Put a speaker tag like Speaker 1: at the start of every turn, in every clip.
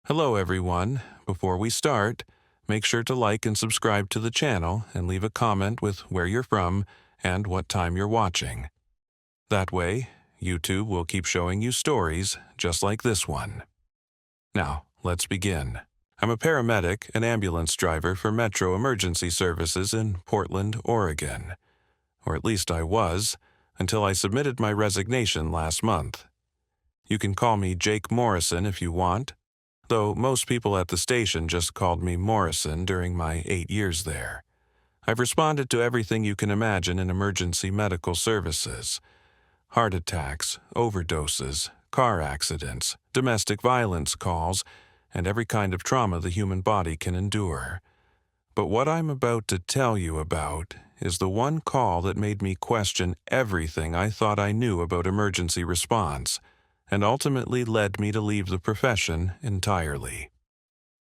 Speaker 1: Hello everyone. Before we start, make sure to like and subscribe to the channel and leave a comment with where you're from and what time you're watching. That way, YouTube will keep showing you stories just like this one. Now, let's begin. I'm a paramedic and ambulance driver for Metro Emergency Services in Portland, Oregon. Or at least I was, until I submitted my resignation last month. You can call me Jake Morrison if you want, though most people at the station just called me Morrison during my 8 years there. I've responded to everything you can imagine in emergency medical services: heart attacks, overdoses, car accidents, domestic violence calls, and every kind of trauma the human body can endure. But what I'm about to tell you about is the one call that made me question everything I thought I knew about emergency response, and ultimately led me to leave the profession entirely.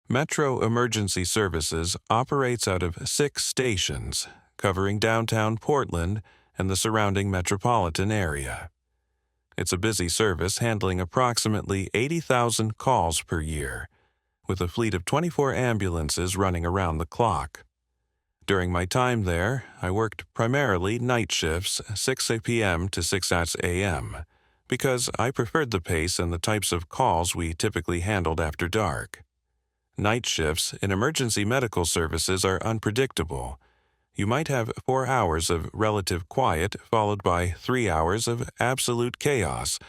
Speaker 1: Metro Emergency Services operates out of 6 stations, covering downtown Portland and the surrounding metropolitan area. It's a busy service handling approximately 80,000 calls per year, with a fleet of 24 ambulances running around the clock. During my time there, I worked primarily night shifts, 6 p.m. to 6 a.m., because I preferred the pace and the types of calls we typically handled after dark. Night shifts in emergency medical services are unpredictable. You might have 4 hours of relative quiet followed by 3 hours of absolute chaos,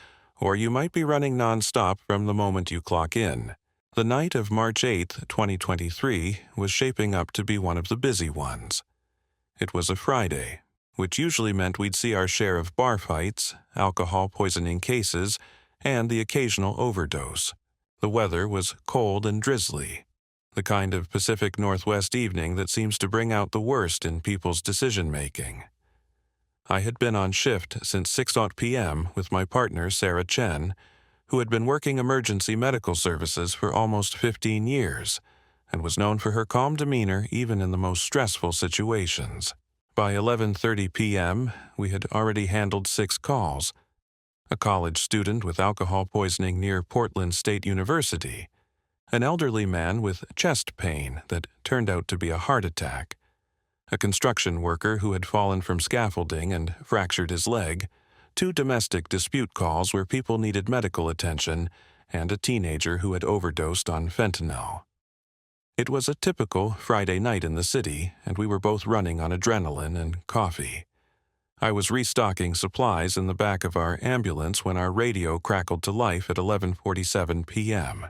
Speaker 1: or you might be running nonstop from the moment you clock in. The night of March 8, 2023 was shaping up to be one of the busy ones. It was a Friday, which usually meant we'd see our share of bar fights, alcohol poisoning cases, and the occasional overdose. The weather was cold and drizzly, the kind of Pacific Northwest evening that seems to bring out the worst in people's decision-making. I had been on shift since 6 p.m. with my partner Sarah Chen, who had been working emergency medical services for almost 15 years, and was known for her calm demeanor even in the most stressful situations. By 11:30 p.m., we had already handled 6 calls: a college student with alcohol poisoning near Portland State University, an elderly man with chest pain that turned out to be a heart attack, a construction worker who had fallen from scaffolding and fractured his leg, 2 domestic dispute calls where people needed medical attention, and a teenager who had overdosed on fentanyl. It was a typical Friday night in the city, and we were both running on adrenaline and coffee. I was restocking supplies in the back of our ambulance when our radio crackled to life at 11:47 p.m.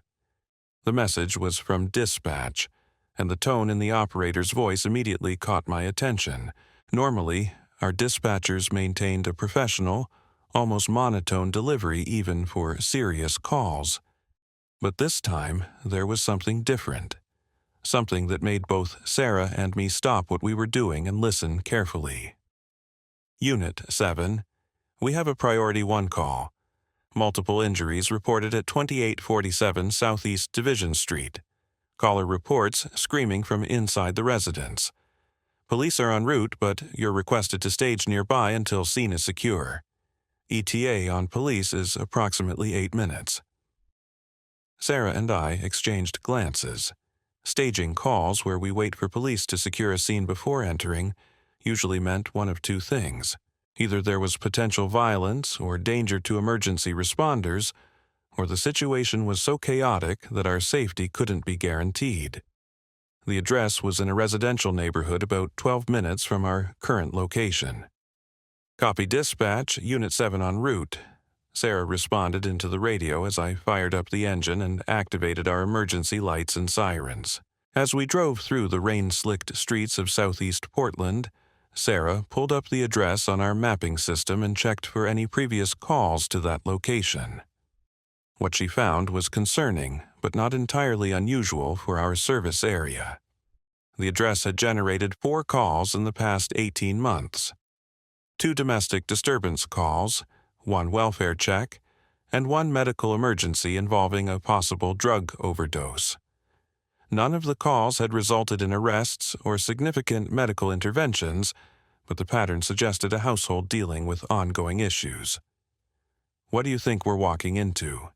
Speaker 1: The message was from dispatch, and the tone in the operator's voice immediately caught my attention. Normally, our dispatchers maintained a professional, almost monotone delivery even for serious calls. But this time, there was something different. Something that made both Sarah and me stop what we were doing and listen carefully. Unit 7. We have a Priority 1 call. Multiple injuries reported at 2847 Southeast Division Street. Caller reports screaming from inside the residence. Police are en route, but you're requested to stage nearby until scene is secure. ETA on police is approximately 8 minutes. Sarah and I exchanged glances. Staging calls, where we wait for police to secure a scene before entering, usually meant one of 2 things. Either there was potential violence or danger to emergency responders, or the situation was so chaotic that our safety couldn't be guaranteed. The address was in a residential neighborhood about 12 minutes from our current location. Copy dispatch, Unit 7 en route. Sarah responded into the radio as I fired up the engine and activated our emergency lights and sirens. As we drove through the rain-slicked streets of southeast Portland, Sarah pulled up the address on our mapping system and checked for any previous calls to that location. What she found was concerning, but not entirely unusual for our service area. The address had generated 4 calls in the past 18 months. 2 domestic disturbance calls, 1 welfare check, and 1 medical emergency involving a possible drug overdose. None of the calls had resulted in arrests or significant medical interventions, but the pattern suggested a household dealing with ongoing issues. What do you think we're walking into?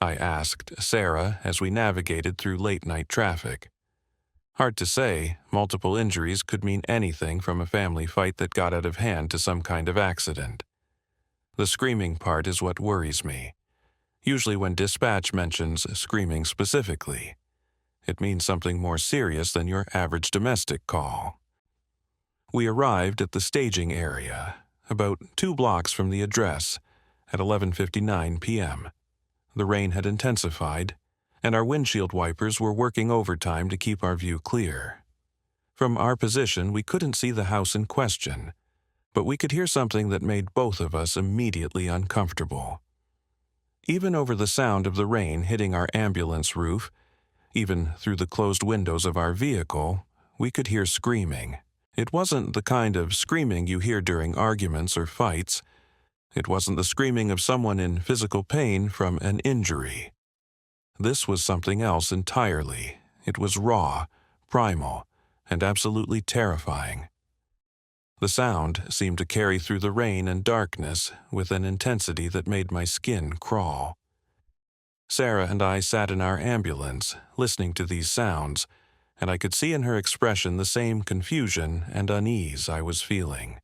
Speaker 1: I asked Sarah as we navigated through late-night traffic. Hard to say, multiple injuries could mean anything from a family fight that got out of hand to some kind of accident. The screaming part is what worries me. Usually when dispatch mentions screaming specifically, it means something more serious than your average domestic call. We arrived at the staging area, about 2 blocks from the address, at 11:59 p.m. The rain had intensified, and our windshield wipers were working overtime to keep our view clear. From our position, we couldn't see the house in question, but we could hear something that made both of us immediately uncomfortable. Even over the sound of the rain hitting our ambulance roof, even through the closed windows of our vehicle, we could hear screaming. It wasn't the kind of screaming you hear during arguments or fights. It wasn't the screaming of someone in physical pain from an injury. This was something else entirely. It was raw, primal, and absolutely terrifying. The sound seemed to carry through the rain and darkness with an intensity that made my skin crawl. Sarah and I sat in our ambulance, listening to these sounds, and I could see in her expression the same confusion and unease I was feeling.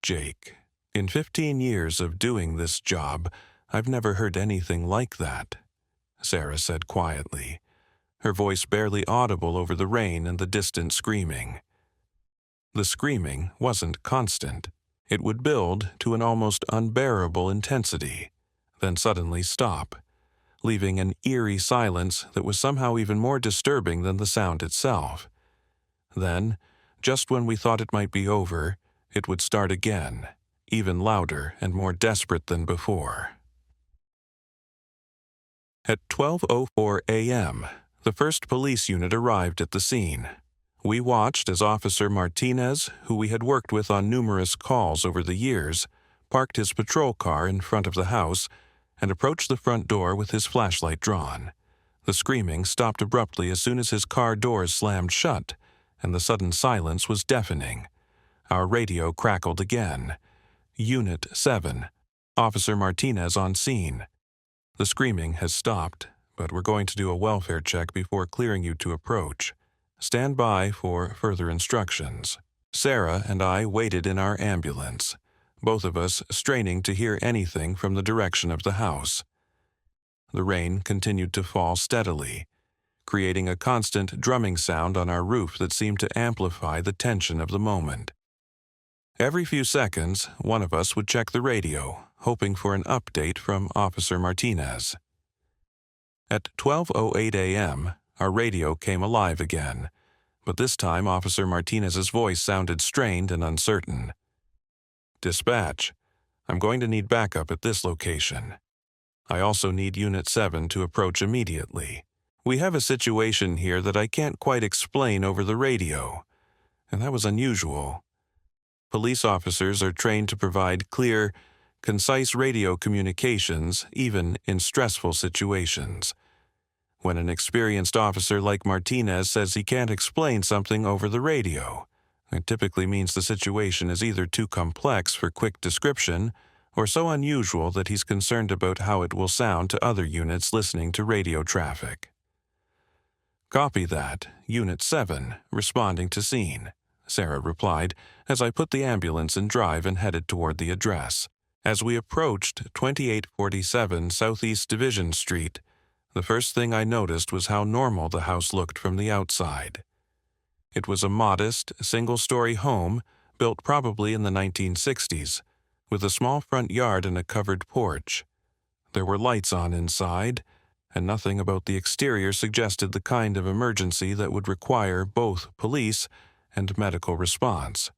Speaker 1: Jake, in 15 years of doing this job, I've never heard anything like that, Sarah said quietly, her voice barely audible over the rain and the distant screaming. The screaming wasn't constant. It would build to an almost unbearable intensity, then suddenly stop, leaving an eerie silence that was somehow even more disturbing than the sound itself. Then, just when we thought it might be over, it would start again, even louder and more desperate than before. At 12:04 a.m., the first police unit arrived at the scene. We watched as Officer Martinez, who we had worked with on numerous calls over the years, parked his patrol car in front of the house and approached the front door with his flashlight drawn. The screaming stopped abruptly as soon as his car doors slammed shut, and the sudden silence was deafening. Our radio crackled again. Unit 7. Officer Martinez on scene. The screaming has stopped, but we're going to do a welfare check before clearing you to approach. Stand by for further instructions. Sarah and I waited in our ambulance, both of us straining to hear anything from the direction of the house. The rain continued to fall steadily, creating a constant drumming sound on our roof that seemed to amplify the tension of the moment. Every few seconds, one of us would check the radio, hoping for an update from Officer Martinez. At 12:08 a.m., our radio came alive again, but this time Officer Martinez's voice sounded strained and uncertain. Dispatch, I'm going to need backup at this location. I also need Unit 7 to approach immediately. We have a situation here that I can't quite explain over the radio, and that was unusual. Police officers are trained to provide clear, concise radio communications, even in stressful situations. When an experienced officer like Martinez says he can't explain something over the radio, it typically means the situation is either too complex for quick description or so unusual that he's concerned about how it will sound to other units listening to radio traffic. Copy that, Unit 7, responding to scene, Sarah replied as I put the ambulance in drive and headed toward the address. As we approached 2847 Southeast Division Street, the first thing I noticed was how normal the house looked from the outside. It was a modest, single-story home built probably in the 1960s, with a small front yard and a covered porch. There were lights on inside, and nothing about the exterior suggested the kind of emergency that would require both police and medical response.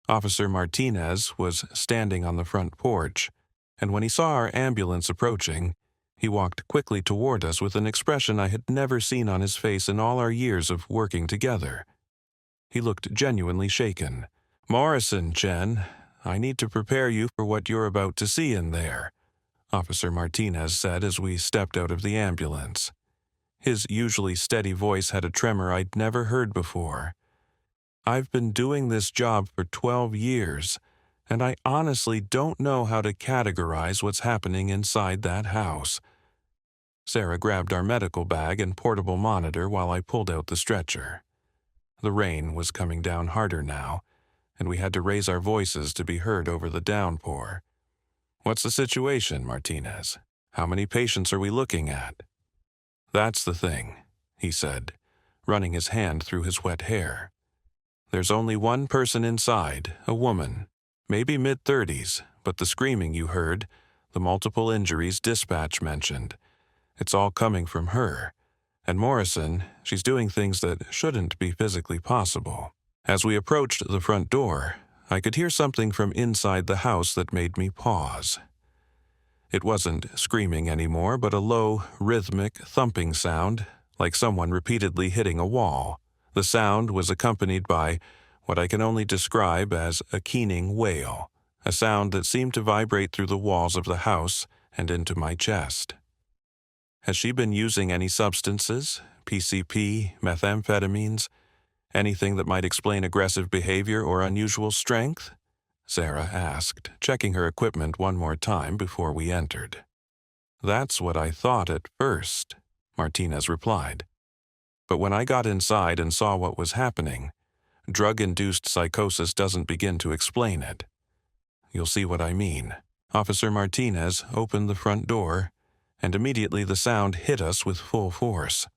Speaker 1: Officer Martinez was standing on the front porch, and when he saw our ambulance approaching, he walked quickly toward us with an expression I had never seen on his face in all our years of working together. He looked genuinely shaken. "Morrison, Chen, I need to prepare you for what you're about to see in there," Officer Martinez said as we stepped out of the ambulance. His usually steady voice had a tremor I'd never heard before. "I've been doing this job for 12 years, and I honestly don't know how to categorize what's happening inside that house. Sarah grabbed our medical bag and portable monitor while I pulled out the stretcher. The rain was coming down harder now, and we had to raise our voices to be heard over the downpour. "What's the situation, Martinez? How many patients are we looking at?" "That's the thing," he said, running his hand through his wet hair. "There's only one person inside, a woman, maybe mid-30s, but the screaming you heard, the multiple injuries dispatch mentioned, it's all coming from her. And Morrison, she's doing things that shouldn't be physically possible." As we approached the front door, I could hear something from inside the house that made me pause. It wasn't screaming anymore, but a low, rhythmic, thumping sound, like someone repeatedly hitting a wall. The sound was accompanied by what I can only describe as a keening wail, a sound that seemed to vibrate through the walls of the house and into my chest. "Has she been using any substances? PCP, methamphetamines? Anything that might explain aggressive behavior or unusual strength?" Sarah asked, checking her equipment one more time before we entered. "That's what I thought at first," Martinez replied. "But when I got inside and saw what was happening, drug-induced psychosis doesn't begin to explain it. You'll see what I mean." Officer Martinez opened the front door, and immediately the sound hit us with full force.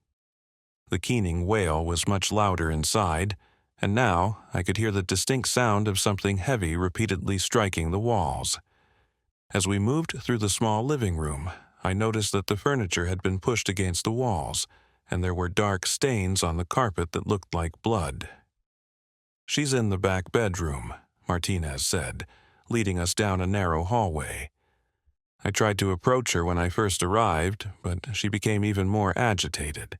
Speaker 1: The keening wail was much louder inside, and now I could hear the distinct sound of something heavy repeatedly striking the walls. As we moved through the small living room, I noticed that the furniture had been pushed against the walls, and there were dark stains on the carpet that looked like blood. "She's in the back bedroom," Martinez said, leading us down a narrow hallway. I tried to approach her when I first arrived, but she became even more agitated.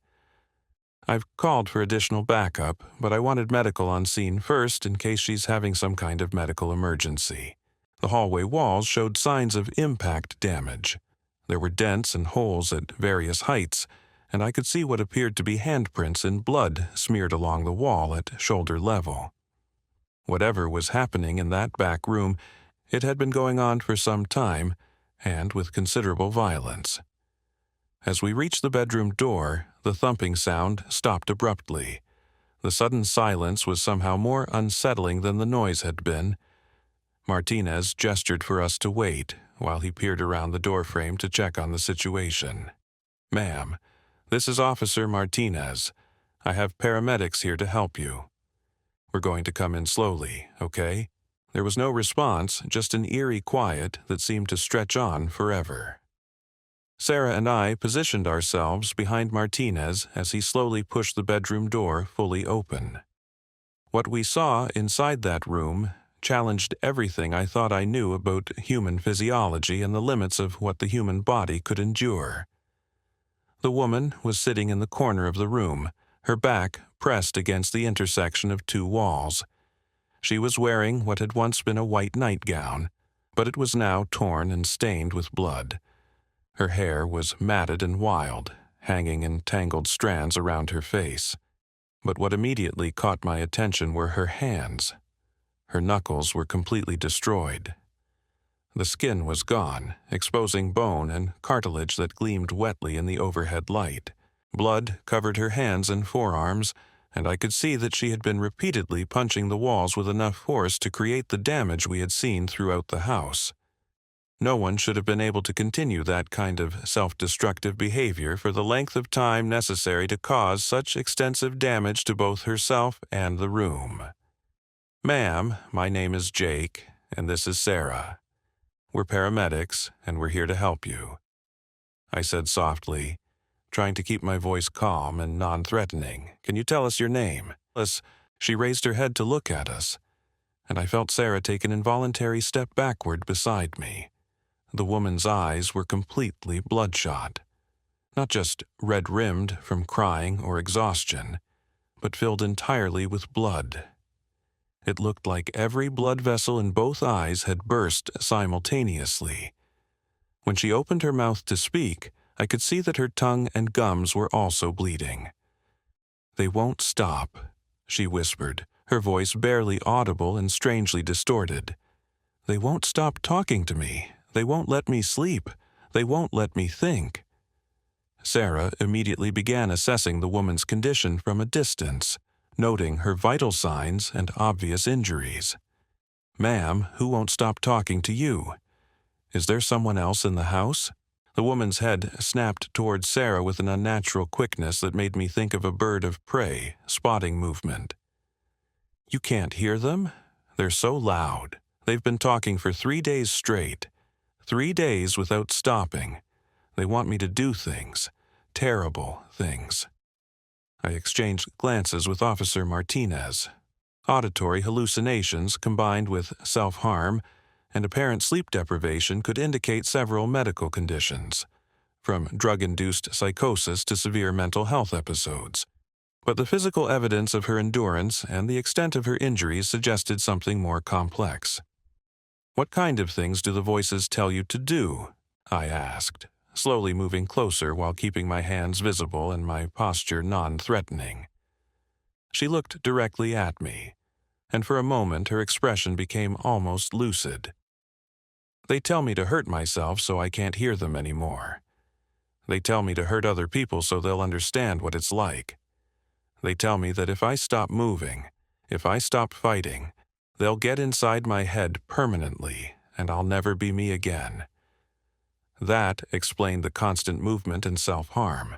Speaker 1: "I've called for additional backup, but I wanted medical on scene first in case she's having some kind of medical emergency." The hallway walls showed signs of impact damage. There were dents and holes at various heights, and I could see what appeared to be handprints in blood smeared along the wall at shoulder level. Whatever was happening in that back room, it had been going on for some time, and with considerable violence. As we reached the bedroom door, the thumping sound stopped abruptly. The sudden silence was somehow more unsettling than the noise had been. Martinez gestured for us to wait while he peered around the doorframe to check on the situation. "Ma'am, this is Officer Martinez. I have paramedics here to help you. We're going to come in slowly, okay?" There was no response, just an eerie quiet that seemed to stretch on forever. Sarah and I positioned ourselves behind Martinez as he slowly pushed the bedroom door fully open. What we saw inside that room challenged everything I thought I knew about human physiology and the limits of what the human body could endure. The woman was sitting in the corner of the room, her back pressed against the intersection of two walls. She was wearing what had once been a white nightgown, but it was now torn and stained with blood. Her hair was matted and wild, hanging in tangled strands around her face. But what immediately caught my attention were her hands. Her knuckles were completely destroyed. The skin was gone, exposing bone and cartilage that gleamed wetly in the overhead light. Blood covered her hands and forearms, and I could see that she had been repeatedly punching the walls with enough force to create the damage we had seen throughout the house. No one should have been able to continue that kind of self-destructive behavior for the length of time necessary to cause such extensive damage to both herself and the room. "Ma'am, my name is Jake, and this is Sarah. We're paramedics, and we're here to help you," I said softly, trying to keep my voice calm and non-threatening. "Can you tell us your name?" She raised her head to look at us, and I felt Sarah take an involuntary step backward beside me. The woman's eyes were completely bloodshot, not just red-rimmed from crying or exhaustion, but filled entirely with blood. It looked like every blood vessel in both eyes had burst simultaneously. When she opened her mouth to speak, I could see that her tongue and gums were also bleeding. "They won't stop," she whispered, her voice barely audible and strangely distorted. They won't stop talking to me. They won't let me sleep. They won't let me think. Sarah immediately began assessing the woman's condition from a distance, noting her vital signs and obvious injuries. "Ma'am, who won't stop talking to you? Is there someone else in the house?" The woman's head snapped towards Sarah with an unnatural quickness that made me think of a bird of prey spotting movement. "You can't hear them? They're so loud. They've been talking for 3 days straight. 3 days without stopping. They want me to do things. Terrible things." I exchanged glances with Officer Martinez. Auditory hallucinations combined with self-harm and apparent sleep deprivation could indicate several medical conditions, from drug-induced psychosis to severe mental health episodes. But the physical evidence of her endurance and the extent of her injuries suggested something more complex. "What kind of things do the voices tell you to do?" I asked, slowly moving closer while keeping my hands visible and my posture non-threatening. She looked directly at me, and for a moment her expression became almost lucid. "They tell me to hurt myself so I can't hear them anymore. They tell me to hurt other people so they'll understand what it's like. They tell me that if I stop moving, if I stop fighting, they'll get inside my head permanently, and I'll never be me again." That explained the constant movement and self-harm.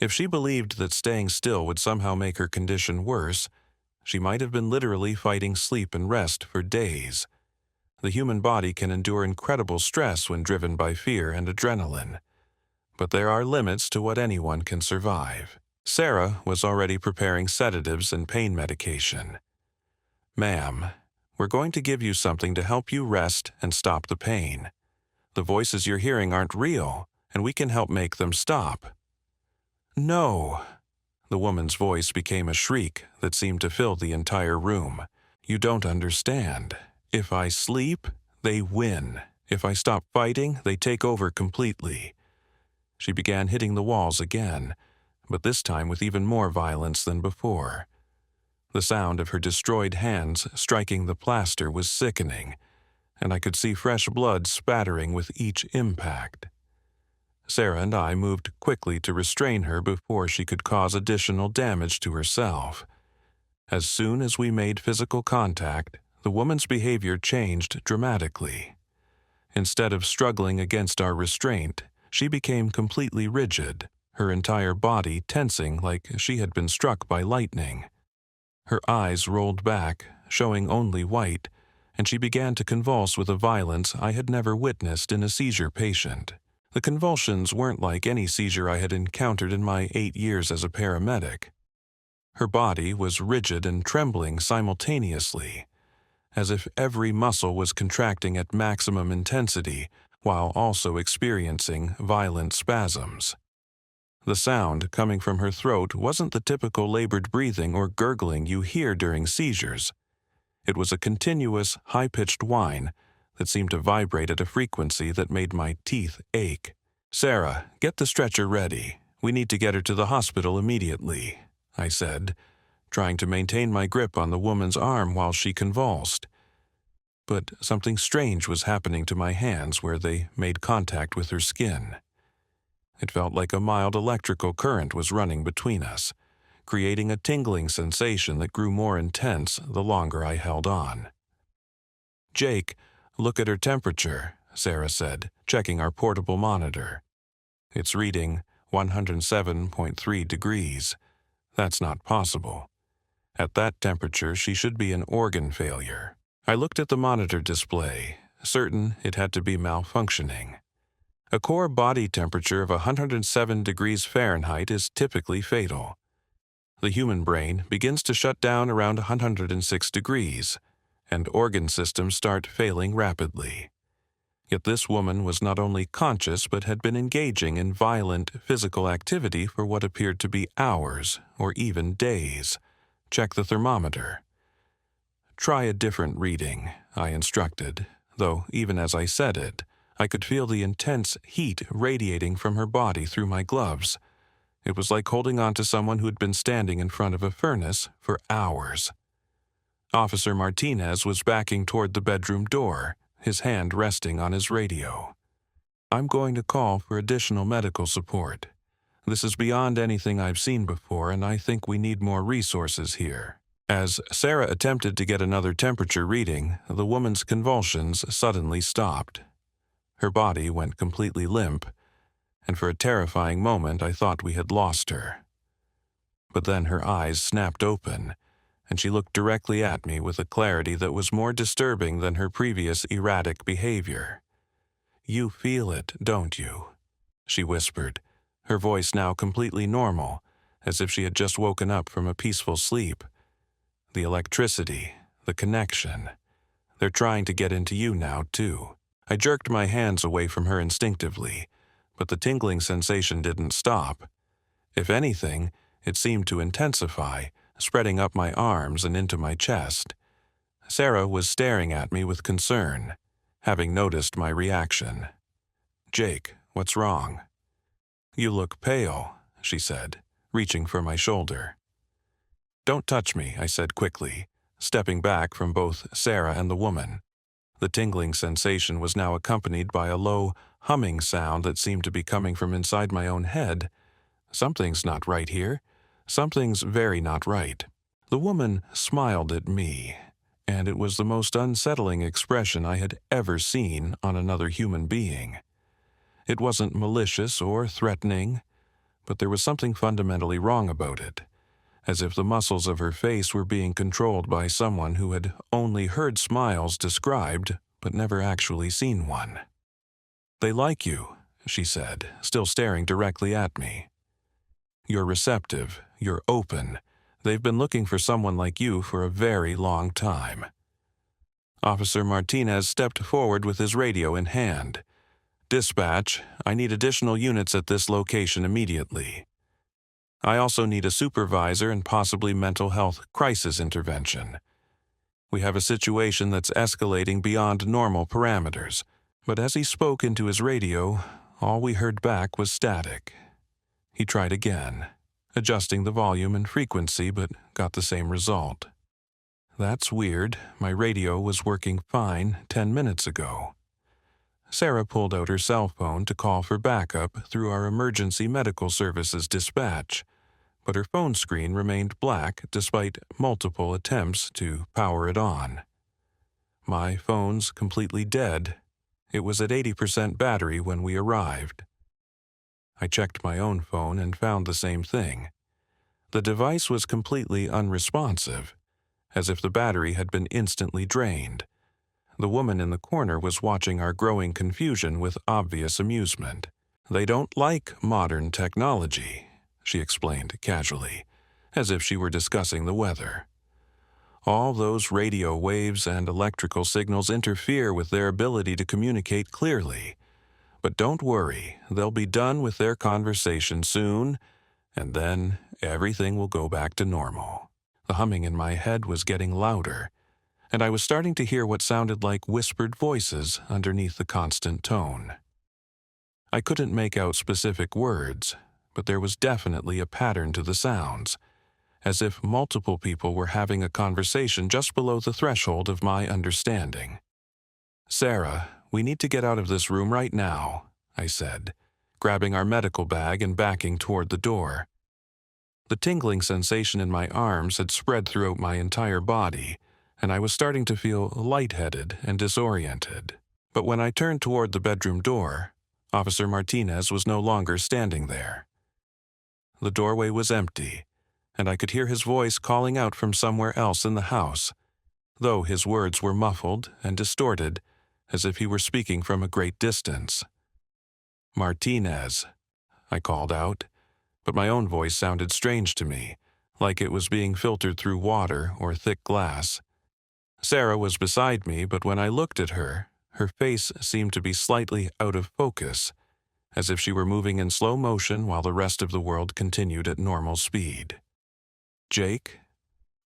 Speaker 1: If she believed that staying still would somehow make her condition worse, she might have been literally fighting sleep and rest for days. The human body can endure incredible stress when driven by fear and adrenaline. But there are limits to what anyone can survive. Sarah was already preparing sedatives and pain medication. "Ma'am, we're going to give you something to help you rest and stop the pain. The voices you're hearing aren't real, and we can help make them stop." "No." The woman's voice became a shriek that seemed to fill the entire room. "You don't understand. If I sleep, they win. If I stop fighting, they take over completely." She began hitting the walls again, but this time with even more violence than before. The sound of her destroyed hands striking the plaster was sickening, and I could see fresh blood spattering with each impact. Sarah and I moved quickly to restrain her before she could cause additional damage to herself. As soon as we made physical contact, the woman's behavior changed dramatically. Instead of struggling against our restraint, she became completely rigid, her entire body tensing like she had been struck by lightning. Her eyes rolled back, showing only white, and she began to convulse with a violence I had never witnessed in a seizure patient. The convulsions weren't like any seizure I had encountered in my 8 years as a paramedic. Her body was rigid and trembling simultaneously, as if every muscle was contracting at maximum intensity while also experiencing violent spasms. The sound coming from her throat wasn't the typical labored breathing or gurgling you hear during seizures. It was a continuous, high-pitched whine that seemed to vibrate at a frequency that made my teeth ache. "Sarah, get the stretcher ready. We need to get her to the hospital immediately," I said, trying to maintain my grip on the woman's arm while she convulsed. But something strange was happening to my hands where they made contact with her skin. It felt like a mild electrical current was running between us, creating a tingling sensation that grew more intense the longer I held on. "Jake, look at her temperature," Sarah said, checking our portable monitor. "It's reading 107.3 degrees. That's not possible. At that temperature, she should be in organ failure." I looked at the monitor display, certain it had to be malfunctioning. A core body temperature of 107 degrees Fahrenheit is typically fatal. The human brain begins to shut down around 106 degrees, and organ systems start failing rapidly. Yet this woman was not only conscious but had been engaging in violent physical activity for what appeared to be hours or even days. Check the thermometer. "Try a different reading," I instructed, though even as I said it, I could feel the intense heat radiating from her body through my gloves. It was like holding on to someone who had been standing in front of a furnace for hours. Officer Martinez was backing toward the bedroom door, his hand resting on his radio. "I'm going to call for additional medical support. This is beyond anything I've seen before, and I think we need more resources here." As Sarah attempted to get another temperature reading, the woman's convulsions suddenly stopped. Her body went completely limp, and for a terrifying moment I thought we had lost her. But then her eyes snapped open, and she looked directly at me with a clarity that was more disturbing than her previous erratic behavior. "You feel it, don't you?" she whispered, her voice now completely normal, as if she had just woken up from a peaceful sleep. "The electricity, the connection. They're trying to get into you now, too." I jerked my hands away from her instinctively, but the tingling sensation didn't stop. If anything, it seemed to intensify, spreading up my arms and into my chest. Sarah was staring at me with concern, having noticed my reaction. "Jake, what's wrong?" "You look pale," she said, reaching for my shoulder. "Don't touch me," I said quickly, stepping back from both Sarah and the woman. The tingling sensation was now accompanied by a low, humming sound that seemed to be coming from inside my own head. Something's not right here. Something's very not right. The woman smiled at me, and it was the most unsettling expression I had ever seen on another human being. It wasn't malicious or threatening, but there was something fundamentally wrong about it, as if the muscles of her face were being controlled by someone who had only heard smiles described, but never actually seen one. "They like you," she said, still staring directly at me. "You're receptive, you're open. They've been looking for someone like you for a very long time." Officer Martinez stepped forward with his radio in hand. "Dispatch, I need additional units at this location immediately. I also need a supervisor and possibly mental health crisis intervention. We have a situation that's escalating beyond normal parameters." But as he spoke into his radio, all we heard back was static. He tried again, adjusting the volume and frequency, but got the same result. "That's weird. My radio was working fine 10 minutes ago." Sarah pulled out her cell phone to call for backup through our emergency medical services dispatch, but her phone screen remained black despite multiple attempts to power it on. My phone's completely dead. It was at 80% battery when we arrived. I checked my own phone and found the same thing. The device was completely unresponsive, as if the battery had been instantly drained. The woman in the corner was watching our growing confusion with obvious amusement. "They don't like modern technology," she explained casually, as if she were discussing the weather. "All those radio waves and electrical signals interfere with their ability to communicate clearly. But don't worry, they'll be done with their conversation soon, and then everything will go back to normal." The humming in my head was getting louder, and I was starting to hear what sounded like whispered voices underneath the constant tone. I couldn't make out specific words, but there was definitely a pattern to the sounds, as if multiple people were having a conversation just below the threshold of my understanding. "Sarah, we need to get out of this room right now," I said, grabbing our medical bag and backing toward the door. The tingling sensation in my arms had spread throughout my entire body, and I was starting to feel lightheaded and disoriented. But when I turned toward the bedroom door, Officer Martinez was no longer standing there. The doorway was empty, and I could hear his voice calling out from somewhere else in the house, though his words were muffled and distorted, as if he were speaking from a great distance. "Martinez," I called out, but my own voice sounded strange to me, like it was being filtered through water or thick glass. Sarah was beside me, but when I looked at her, her face seemed to be slightly out of focus, as if she were moving in slow motion while the rest of the world continued at normal speed. "Jake,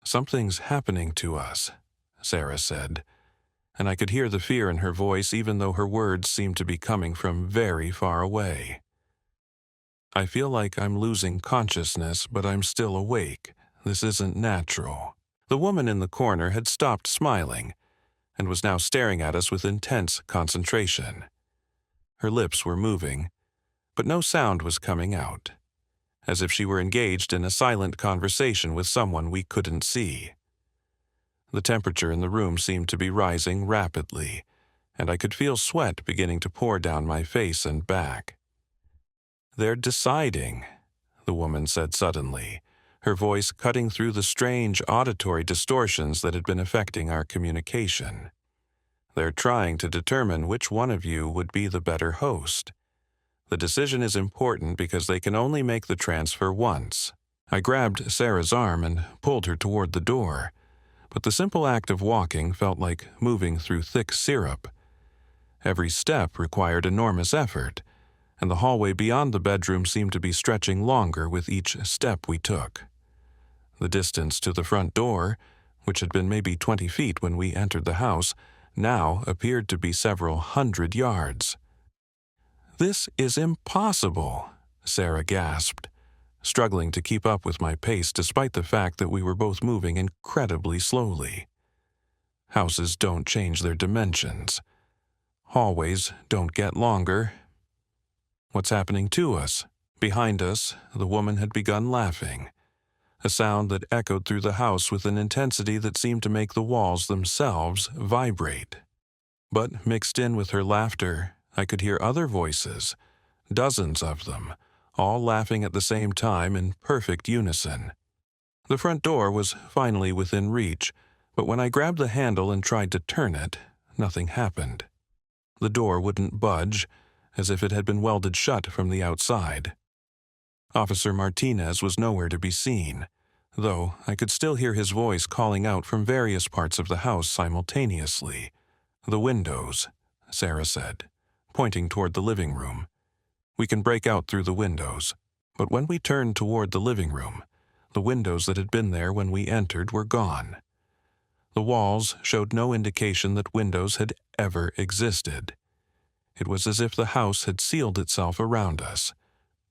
Speaker 1: something's happening to us," Sarah said, and I could hear the fear in her voice even though her words seemed to be coming from very far away. "I feel like I'm losing consciousness, but I'm still awake. This isn't natural." The woman in the corner had stopped smiling and was now staring at us with intense concentration. Her lips were moving, but no sound was coming out, as if she were engaged in a silent conversation with someone we couldn't see. The temperature in the room seemed to be rising rapidly, and I could feel sweat beginning to pour down my face and back. "They're deciding," the woman said suddenly, her voice cutting through the strange auditory distortions that had been affecting our communication. "They're trying to determine which one of you would be the better host. The decision is important because they can only make the transfer once." I grabbed Sarah's arm and pulled her toward the door, but the simple act of walking felt like moving through thick syrup. Every step required enormous effort, and the hallway beyond the bedroom seemed to be stretching longer with each step we took. The distance to the front door, which had been maybe 20 feet when we entered the house, now appeared to be several hundred yards. "This is impossible," Sarah gasped, struggling to keep up with my pace despite the fact that we were both moving incredibly slowly. Houses don't change their dimensions. Hallways don't get longer. "What's happening to us?" Behind us, the woman had begun laughing, a sound that echoed through the house with an intensity that seemed to make the walls themselves vibrate. But mixed in with her laughter, I could hear other voices, dozens of them, all laughing at the same time in perfect unison. The front door was finally within reach, but when I grabbed the handle and tried to turn it, nothing happened. The door wouldn't budge, as if it had been welded shut from the outside. Officer Martinez was nowhere to be seen, though I could still hear his voice calling out from various parts of the house simultaneously. "The windows," Sarah said, pointing toward the living room. "We can break out through the windows." But when we turned toward the living room, the windows that had been there when we entered were gone. The walls showed no indication that windows had ever existed. It was as if the house had sealed itself around us,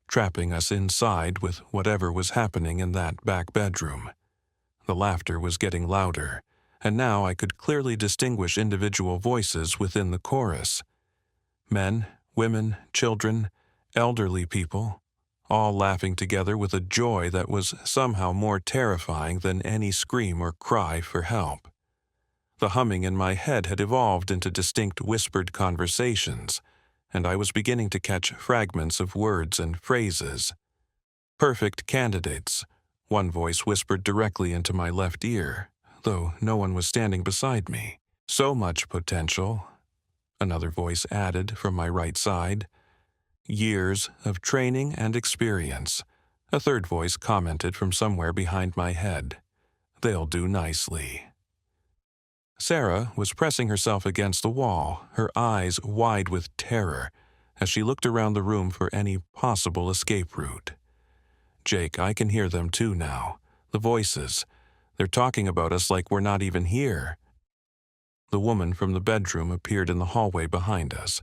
Speaker 1: trapping us inside with whatever was happening in that back bedroom. The laughter was getting louder, and now I could clearly distinguish individual voices within the chorus. Men, women, children, elderly people, all laughing together with a joy that was somehow more terrifying than any scream or cry for help. The humming in my head had evolved into distinct whispered conversations, and I was beginning to catch fragments of words and phrases. "Perfect candidates," one voice whispered directly into my left ear, though no one was standing beside me. "So much potential," another voice added from my right side. "Years of training and experience," a third voice commented from somewhere behind my head. "They'll do nicely." Sarah was pressing herself against the wall, her eyes wide with terror, as she looked around the room for any possible escape route. "Jake, I can hear them too now. The voices. They're talking about us like we're not even here." The woman from the bedroom appeared in the hallway behind us,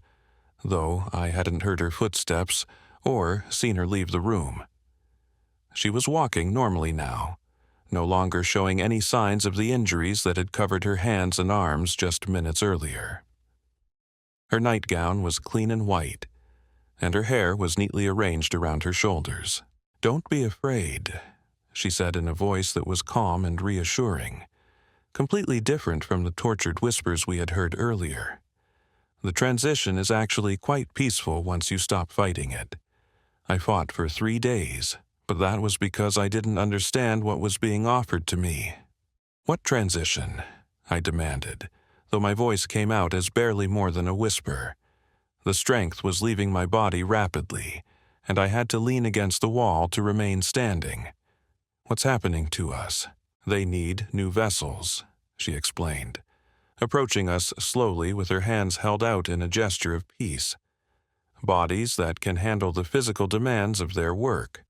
Speaker 1: though I hadn't heard her footsteps or seen her leave the room. She was walking normally now, no longer showing any signs of the injuries that had covered her hands and arms just minutes earlier. Her nightgown was clean and white, and her hair was neatly arranged around her shoulders. "Don't be afraid," she said in a voice that was calm and reassuring, completely different from the tortured whispers we had heard earlier. "The transition is actually quite peaceful once you stop fighting it. I fought for 3 days, but that was because I didn't understand what was being offered to me." "What transition?" I demanded, though my voice came out as barely more than a whisper. The strength was leaving my body rapidly, and I had to lean against the wall to remain standing. "What's happening to us? They need new vessels," she explained, approaching us slowly with her hands held out in a gesture of peace. "Bodies that can handle the physical demands of their work.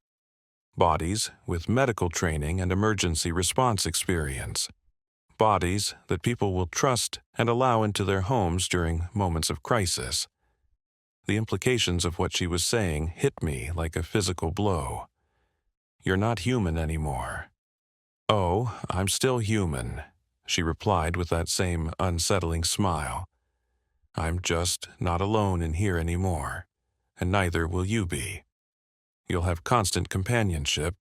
Speaker 1: Bodies with medical training and emergency response experience. Bodies that people will trust and allow into their homes during moments of crisis." The implications of what she was saying hit me like a physical blow. "You're not human anymore." "Oh, I'm still human," she replied with that same unsettling smile. "I'm just not alone in here anymore, and neither will you be. You'll have constant companionship,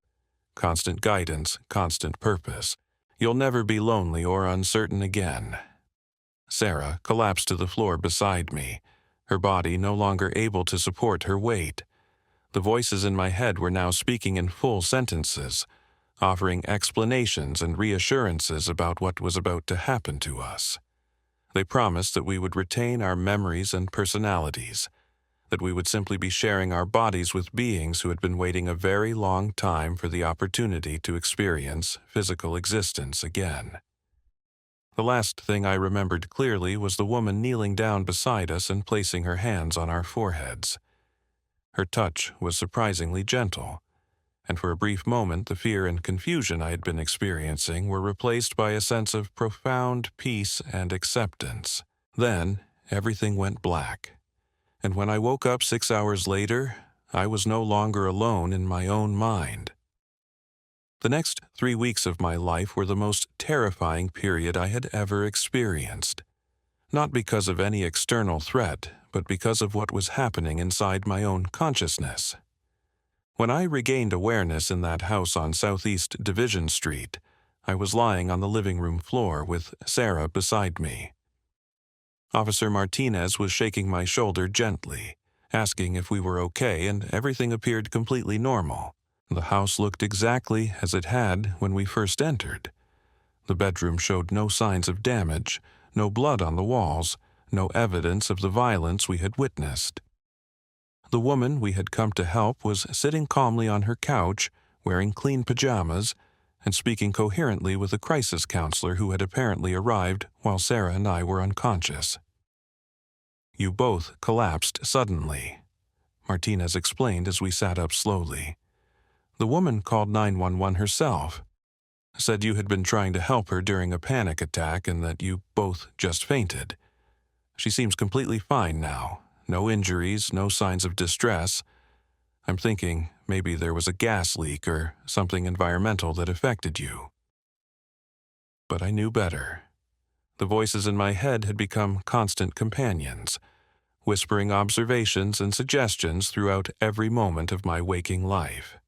Speaker 1: constant guidance, constant purpose. You'll never be lonely or uncertain again." Sarah collapsed to the floor beside me, her body no longer able to support her weight. The voices in my head were now speaking in full sentences, offering explanations and reassurances about what was about to happen to us. They promised that we would retain our memories and personalities, that we would simply be sharing our bodies with beings who had been waiting a very long time for the opportunity to experience physical existence again. The last thing I remembered clearly was the woman kneeling down beside us and placing her hands on our foreheads. Her touch was surprisingly gentle, and for a brief moment the fear and confusion I had been experiencing were replaced by a sense of profound peace and acceptance. Then everything went black, and when I woke up 6 hours later, I was no longer alone in my own mind. The next 3 weeks of my life were the most terrifying period I had ever experienced. Not because of any external threat, but because of what was happening inside my own consciousness. When I regained awareness in that house on Southeast Division Street, I was lying on the living room floor with Sarah beside me. Officer Martinez was shaking my shoulder gently, asking if we were okay, and everything appeared completely normal. The house looked exactly as it had when we first entered. The bedroom showed no signs of damage, no blood on the walls, no evidence of the violence we had witnessed. The woman we had come to help was sitting calmly on her couch, wearing clean pajamas, and speaking coherently with a crisis counselor who had apparently arrived while Sarah and I were unconscious. "You both collapsed suddenly," Martinez explained as we sat up slowly. "The woman called 911 herself, said you had been trying to help her during a panic attack and that you both just fainted. She seems completely fine now. No injuries, no signs of distress. I'm thinking maybe there was a gas leak or something environmental that affected you." But I knew better. The voices in my head had become constant companions, whispering observations and suggestions throughout every moment of my waking life.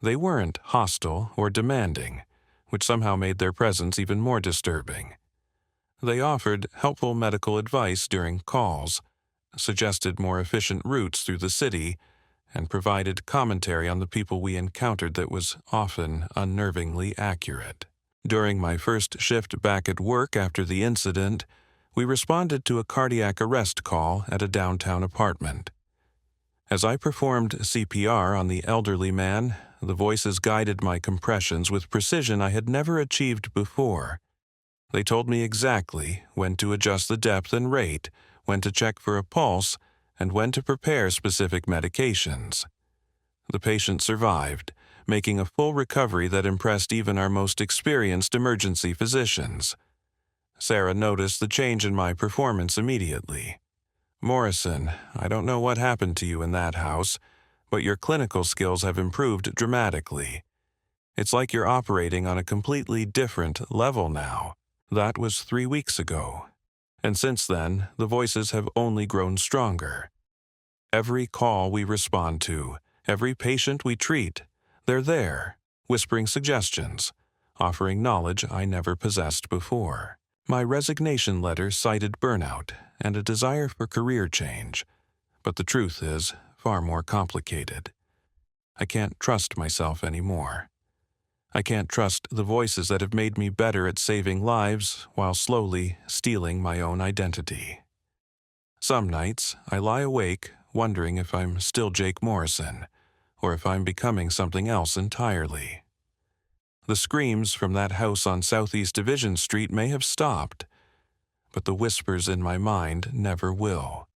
Speaker 1: They weren't hostile or demanding, which somehow made their presence even more disturbing. They offered helpful medical advice during calls, suggested more efficient routes through the city, and provided commentary on the people we encountered that was often unnervingly accurate. During my first shift back at work after the incident, we responded to a cardiac arrest call at a downtown apartment. As I performed CPR on the elderly man, the voices guided my compressions with precision I had never achieved before. They told me exactly when to adjust the depth and rate, when to check for a pulse, and when to prepare specific medications. The patient survived, making a full recovery that impressed even our most experienced emergency physicians. Sarah noticed the change in my performance immediately. "Morrison, I don't know what happened to you in that house, but your clinical skills have improved dramatically. It's like you're operating on a completely different level now." That was 3 weeks ago, and since then, the voices have only grown stronger. Every call we respond to, every patient we treat, they're there, whispering suggestions, offering knowledge I never possessed before. My resignation letter cited burnout and a desire for career change, but the truth is far more complicated. I can't trust myself anymore. I can't trust the voices that have made me better at saving lives while slowly stealing my own identity. Some nights, I lie awake wondering if I'm still Jake Morrison, or if I'm becoming something else entirely. The screams from that house on Southeast Division Street may have stopped, but the whispers in my mind never will.